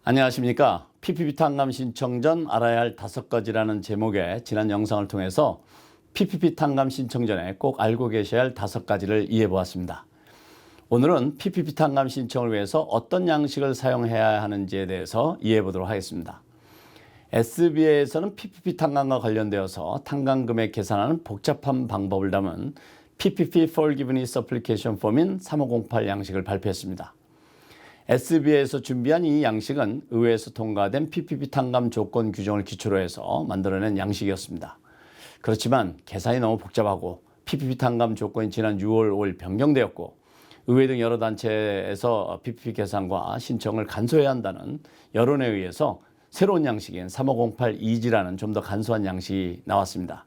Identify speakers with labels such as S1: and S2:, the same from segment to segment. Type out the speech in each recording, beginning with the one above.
S1: 안녕하십니까. PPP 탕감 신청 전 알아야 할 5가지라는 제목의 지난 영상을 통해서 PPP 탕감 신청 전에 꼭 알고 계셔야 할 5가지를 이해해 보았습니다. 오늘은 PPP 탕감 신청을 위해서 어떤 양식을 사용해야 하는지에 대해서 이해해 보도록 하겠습니다. SBA에서는 PPP 탕감과 관련되어서 탕감 금액 계산하는 복잡한 방법을 담은 PPP Forgiveness Application Form인 3508 양식을 발표했습니다. SBA에서 준비한 이 양식은 의회에서 통과된 PPP 탕감 조건 규정을 기초로 해서 만들어낸 양식이었습니다. 그렇지만 계산이 너무 복잡하고 PPP 탕감 조건이 지난 6월 5일 변경되었고 의회 등 여러 단체에서 PPP 계산과 신청을 간소해야 한다는 여론에 의해서 새로운 양식인 3508 EG라는 좀 더 간소한 양식이 나왔습니다.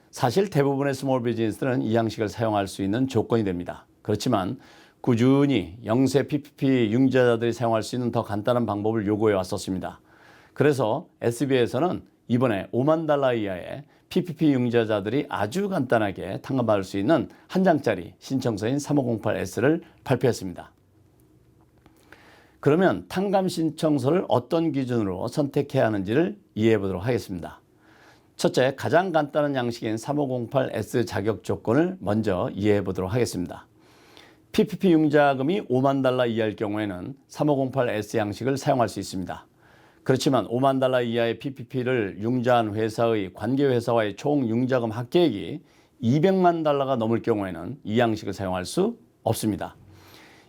S1: 사실 대부분의 스몰 비즈니스들은 이 양식을 사용할 수 있는 조건이 됩니다. 그렇지만 꾸준히 영세 PPP 융자자들이 사용할 수 있는 더 간단한 방법을 요구해 왔었습니다. 그래서 SBA에서는 이번에 $50,000 이하의 PPP 융자자들이 아주 간단하게 탕감받을 수 있는 한 장짜리 신청서인 3508S를 발표했습니다. 그러면 탕감 신청서를 어떤 기준으로 선택해야 하는지를 이해해 보도록 하겠습니다. 첫째, 가장 간단한 양식인 3508S 자격 조건을 먼저 이해해 보도록 하겠습니다. PPP 융자금이 $50,000 이하일 경우에는 3508S 양식을 사용할 수 있습니다. 그렇지만 $50,000 이하의 PPP를 융자한 회사의 관계회사와의 총 융자금 합계액이 $2,000,000가 넘을 경우에는 이 양식을 사용할 수 없습니다.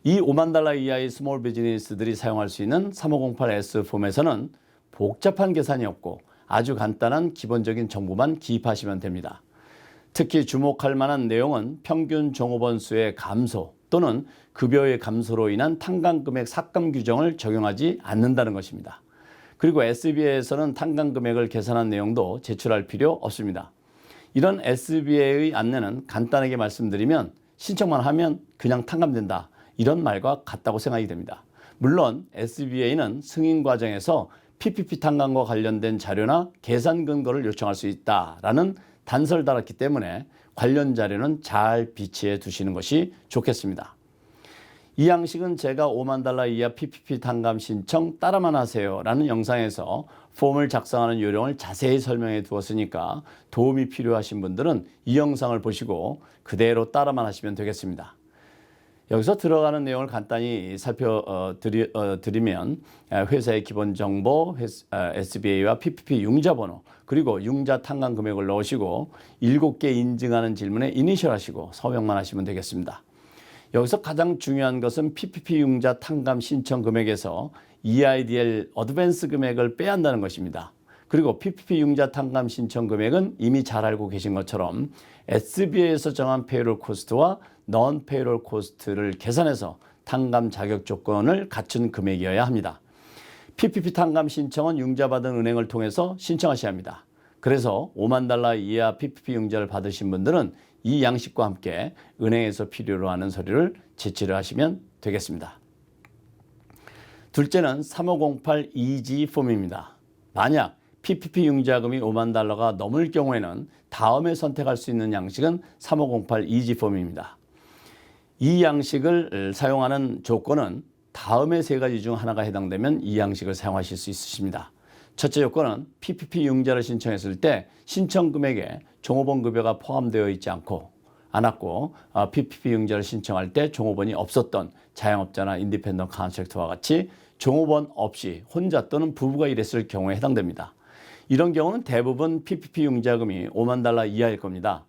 S1: 이 $50,000 이하의 스몰 비즈니스들이 사용할 수 있는 3508S 폼에서는 복잡한 계산이 없고 아주 간단한 기본적인 정보만 기입하시면 됩니다. 특히 주목할 만한 내용은 평균 종업원 수의 감소 또는 급여의 감소로 인한 탕감 금액 삭감 규정을 적용하지 않는다는 것입니다. 그리고 SBA에서는 탕감 금액을 계산한 내용도 제출할 필요 없습니다. 이런 SBA의 안내는 간단하게 말씀드리면 신청만 하면 그냥 탕감된다, 이런 말과 같다고 생각이 됩니다. 물론 SBA는 승인 과정에서 PPP 탕감과 관련된 자료나 계산 근거를 요청할 수 있다라는 단서를 달았기 때문에 관련 자료는 잘 비치해 두시는 것이 좋겠습니다. 이 양식은 제가 $50,000 이하 PPP 탕감 신청 따라만 하세요 라는 영상에서 폼을 작성하는 요령을 자세히 설명해 두었으니까 도움이 필요하신 분들은 이 영상을 보시고 그대로 따라만 하시면 되겠습니다. 여기서 들어가는 내용을 간단히 살펴드리면 회사의 기본 정보, SBA와 PPP 융자 번호, 그리고 융자 탕감 금액을 넣으시고 7개 인증하는 질문에 이니셜 하시고 서명만 하시면 되겠습니다. 여기서 가장 중요한 것은 PPP 융자 탕감 신청 금액에서 EIDL 어드밴스 금액을 빼야 한다는 것입니다. 그리고 PPP 융자 탕감 신청 금액은 이미 잘 알고 계신 것처럼 SBA에서 정한 페이롤 코스트와 넌 페이롤 코스트를 계산해서 탕감 자격 조건을 갖춘 금액이어야 합니다. PPP 탕감 신청은 융자받은 은행을 통해서 신청하셔야 합니다. 그래서 $50,000 이하 PPP 융자를 받으신 분들은 이 양식과 함께 은행에서 필요로 하는 서류를 제출을 하시면 되겠습니다. 둘째는 3508 EG 폼입니다. 만약 PPP 융자금이 $50,000가 넘을 경우에는 다음에 선택할 수 있는 양식은 3508 EG 폼입니다. 이 양식을 사용하는 조건은 다음의 3가지 중 하나가 해당되면 이 양식을 사용하실 수 있으십니다. 첫째 조건은 PPP 융자를 신청했을 때 신청 금액에 종업원 급여가 포함되어 있지 않았고 PPP 융자를 신청할 때 종업원이 없었던 자영업자나 인디펜던트 컨트랙터와 같이 종업원 없이 혼자 또는 부부가 일했을 경우에 해당됩니다. 이런 경우는 대부분 PPP 융자금이 $50,000 이하일 겁니다.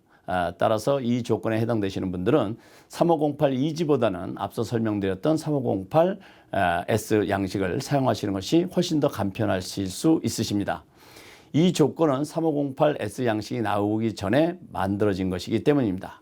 S1: 따라서 이 조건에 해당되시는 분들은 3508 EG보다는 앞서 설명드렸던 3508S 양식을 사용하시는 것이 훨씬 더 간편하실 수 있으십니다. 이 조건은 3508S 양식이 나오기 전에 만들어진 것이기 때문입니다.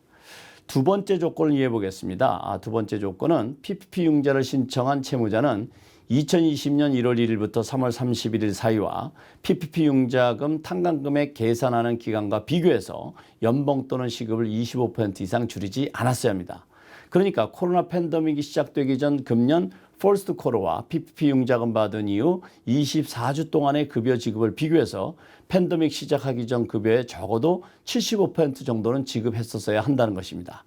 S1: 두 번째 조건을 이해해 보겠습니다. 두 번째 조건은 PPP 융자를 신청한 채무자는 2020년 1월 1일부터 3월 31일 사이와 PPP 융자금 탕감금액 계산하는 기간과 비교해서 연봉 또는 시급을 25% 이상 줄이지 않았어야 합니다. 그러니까 코로나 팬데믹이 시작되기 전 금년 퍼스트 쿼터와 PPP 융자금 받은 이후 24주 동안의 급여 지급을 비교해서 팬데믹 시작하기 전 급여의 적어도 75% 정도는 지급했었어야 한다는 것입니다.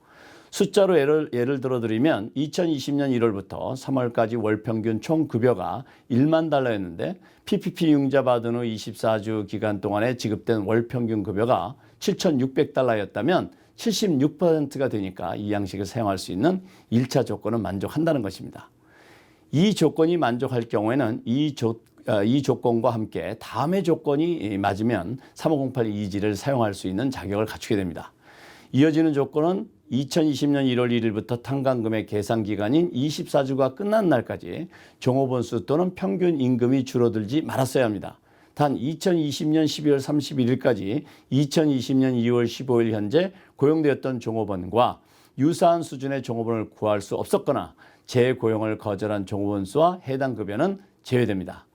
S1: 숫자로 예를 들어드리면 2020년 1월부터 3월까지 월 평균 총 급여가 1만 달러였는데 PPP 융자 받은 후 24주 기간 동안에 지급된 월 평균 급여가 7,600달러였다면 76%가 되니까 이 양식을 사용할 수 있는 1차 조건은 만족한다는 것입니다. 이 조건이 만족할 경우에는 이 조건과 함께 다음의 조건이 맞으면 3508 이지를 사용할 수 있는 자격을 갖추게 됩니다. 이어지는 조건은 2020년 1월 1일부터 탕감금의 계산 기간인 24주가 끝난 날까지 종업원수 또는 평균 임금이 줄어들지 말았어야 합니다. 단 2020년 12월 31일까지 2020년 2월 15일 현재 고용되었던 종업원과 유사한 수준의 종업원을 구할 수 없었거나 재고용을 거절한 종업원 수와 해당 급여는 제외됩니다.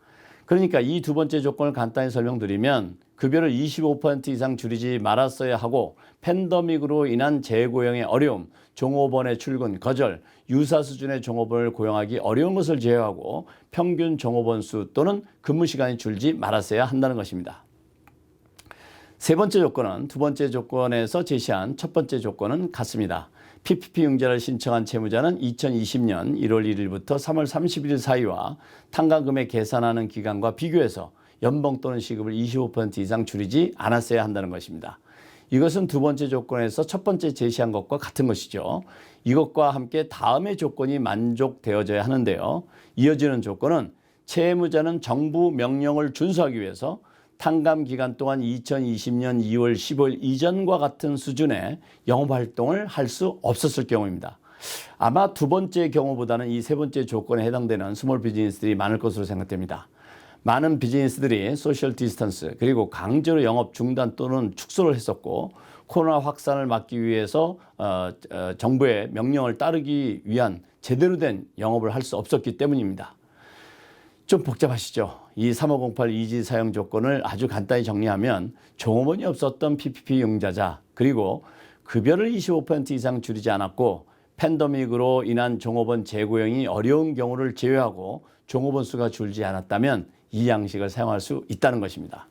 S1: 그러니까 이 두 번째 조건을 간단히 설명드리면 급여를 25% 이상 줄이지 말았어야 하고 팬데믹으로 인한 재고용의 어려움, 종업원의 출근 거절, 유사 수준의 종업원을 고용하기 어려운 것을 제외하고 평균 종업원 수 또는 근무 시간이 줄지 말았어야 한다는 것입니다. 세 번째 조건은 두 번째 조건에서 제시한 첫 번째 조건은 같습니다. PPP 융자를 신청한 채무자는 2020년 1월 1일부터 3월 31일 사이와 탕감금의 계산하는 기간과 비교해서 연봉 또는 시급을 25% 이상 줄이지 않았어야 한다는 것입니다. 이것은 두 번째 조건에서 첫 번째 제시한 것과 같은 것이죠. 이것과 함께 다음의 조건이 만족되어져야 하는데요. 이어지는 조건은 채무자는 정부 명령을 준수하기 위해서 탕감 기간 동안 2020년 2월 15일 이전과 같은 수준의 영업활동을 할 수 없었을 경우입니다. 아마 두 번째 경우보다는 이 세 번째 조건에 해당되는 스몰 비즈니스들이 많을 것으로 생각됩니다. 많은 비즈니스들이 소셜 디스턴스 그리고 강제로 영업 중단 또는 축소를 했었고 코로나 확산을 막기 위해서 정부의 명령을 따르기 위한 제대로 된 영업을 할 수 없었기 때문입니다. 좀 복잡하시죠? 이 3508 이지 사용 조건을 아주 간단히 정리하면 종업원이 없었던 PPP 융자자 그리고 급여를 25% 이상 줄이지 않았고 팬데믹으로 인한 종업원 재고용이 어려운 경우를 제외하고 종업원 수가 줄지 않았다면 이 양식을 사용할 수 있다는 것입니다.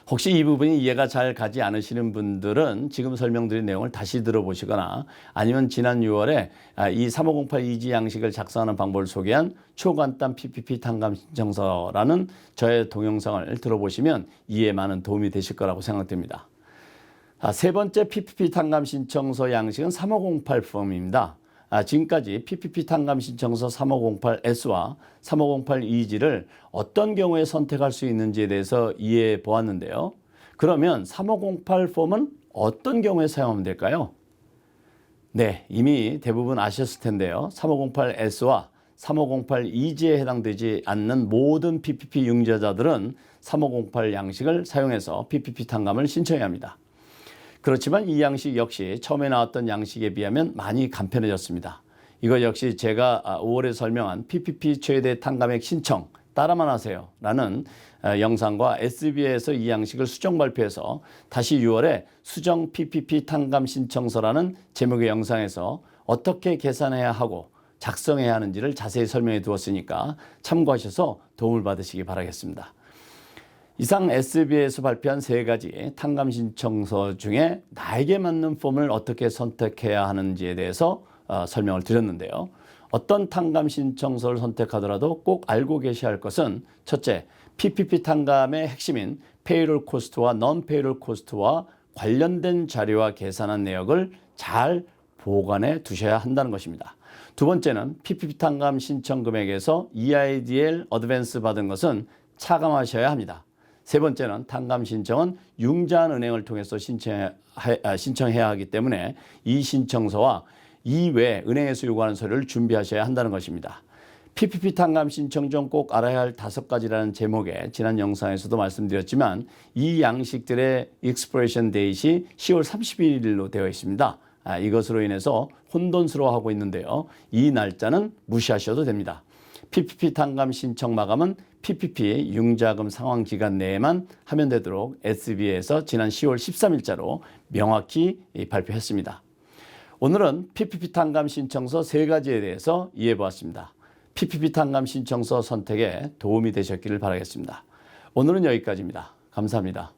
S1: 혹시 이 부분이 이해가 잘 가지 않으시는 분들은 지금 설명드린 내용을 다시 들어보시거나 아니면 지난 6월에 이 3508 이지 양식을 작성하는 방법을 소개한 초간단 PPP 탕감 신청서라는 저의 동영상을 들어보시면 이해에 많은 도움이 되실 거라고 생각됩니다. 세 번째 PPP 탕감 신청서 양식은 3508 폼입니다. 지금까지 PPP 탕감 신청서 3508S와 3508 이지를 어떤 경우에 선택할 수 있는지에 대해서 이해해 보았는데요. 그러면 3508 폼은 어떤 경우에 사용하면 될까요? 네, 이미 대부분 아셨을 텐데요. 3508S와 3508 이지에 해당되지 않는 모든 PPP 융자자들은 3508 양식을 사용해서 PPP 탕감을 신청해야 합니다. 그렇지만 이 양식 역시 처음에 나왔던 양식에 비하면 많이 간편해졌습니다. 이것 역시 제가 5월에 설명한 PPP 최대 탕감액 신청 따라만 하세요 라는 영상과 SB에서 이 양식을 수정 발표해서 다시 6월에 수정 PPP 탕감 신청서라는 제목의 영상에서 어떻게 계산해야 하고 작성해야 하는지를 자세히 설명해 두었으니까 참고하셔서 도움을 받으시기 바라겠습니다. 이상 SB에서 발표한 세 가지 탕감 신청서 중에 나에게 맞는 폼을 어떻게 선택해야 하는지에 대해서 설명을 드렸는데요. 어떤 탕감 신청서를 선택하더라도 꼭 알고 계셔야 할 것은 첫째, PPP 탕감의 핵심인 페이롤 코스트와 넌 페이롤 코스트와 관련된 자료와 계산한 내역을 잘 보관해 두셔야 한다는 것입니다. 두 번째는 PPP 탕감 신청 금액에서 EIDL 어드밴스 받은 것은 차감하셔야 합니다. 세 번째는 탕감 신청은 융자한 은행을 통해서 신청해야 하기 때문에 이 신청서와 이외에 은행에서 요구하는 서류를 준비하셔야 한다는 것입니다. PPP 탕감 신청 중 꼭 알아야 할 5가지라는 제목의 지난 영상에서도 말씀드렸지만 이 양식들의 expiration date이 10월 31일로 되어 있습니다. 이것으로 인해서 혼돈스러워하고 있는데요. 이 날짜는 무시하셔도 됩니다. PPP 탕감 신청 마감은 PPP 융자금 상환 기간 내에만 하면 되도록 SB에서 지난 10월 13일자로 명확히 발표했습니다. 오늘은 PPP 탕감 신청서 세 가지에 대해서 이해해 보았습니다. PPP 탕감 신청서 선택에 도움이 되셨기를 바라겠습니다. 오늘은 여기까지입니다. 감사합니다.